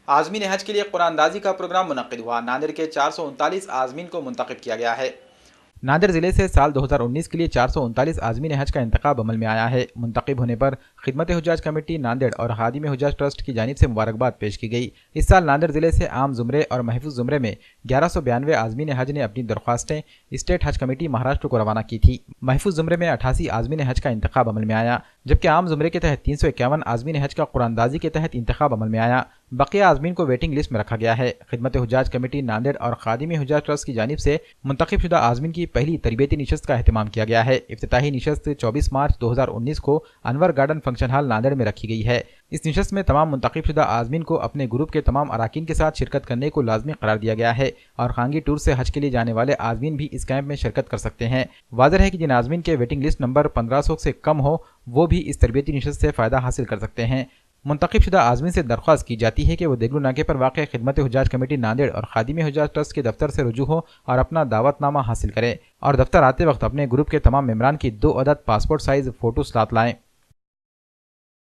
عازمین حج کے لیے قرآن اندازی کا پروگرام منعقد ہوا۔ ناندیڑ کے 439 عازمین کو منتخب کیا گیا ہے۔ ناندیڑ ضلع سے سال 2019 کے لیے 439 عازمین حج کا انتخاب عمل میں آیا ہے۔ منتخب ہونے پر خدمت حجاج کمیٹی ناندیڑ اور خادم حجاج ٹرسٹ کی جانب سے مبارکباد پیش کی گئی۔ اس سال ناندیڑ ضلع سے عام زمرے اور محفوظ زمرے میں 1192 عازمین حج نے اپنی درخواستیں اسٹیٹ حج کمیٹی مہاراشٹر کو روانہ کی تھی۔ محفوظ زمرے میں 88 عازمین حج کا انتخاب عمل میں آیا، جبکہ عام زمرے کے تحت 351 عازمین حج کا قرآن اندازی کے تحت انتخاب عمل میں آیا۔ بقیہ عازمین کو ویٹنگ لسٹ میں رکھا گیا ہے۔ خدمت حجاج کمیٹی ناندیڑ اور خادم حجاج ٹرسٹ کی جانب سے منتخب شدہ عازمین کی پہلی تربیتی نشست کا اہتمام کیا گیا ہے۔ افتتاحی نشست 24 مارچ 2019 کو انور گارڈن فنکشن ہال ناندیڑ میں رکھی گئی ہے۔ اس نشست میں تمام منتخب شدہ عازمین کو اپنے گروپ کے تمام اراکین کے ساتھ شرکت کرنے کو لازمی قرار دیا گیا ہے اور خانگی ٹور سے حج کے لیے جانے والے عازمین بھی اس کیمپ میں شرکت کر سکتے ہیں۔ واضح ہے کہ جن عازمین کے ویٹنگ لسٹ نمبر 1500 سے کم ہو وہ بھی اس تربیتی نشست سے فائدہ حاصل کر سکتے ہیں۔ منتخب شدہ عازمین سے درخواست کی جاتی ہے کہ وہ دیگلو ناکے پر واقع خدمت حجاج کمیٹی ناندیڑ اور خادم حجاج ٹرسٹ کے دفتر سے رجوع ہو اور اپنا دعوت نامہ حاصل کریں اور دفتر آتے وقت اپنے گروپ کے تمام ممبران کی 2 عدد پاسپورٹ سائز فوٹو ساتھ لائیں۔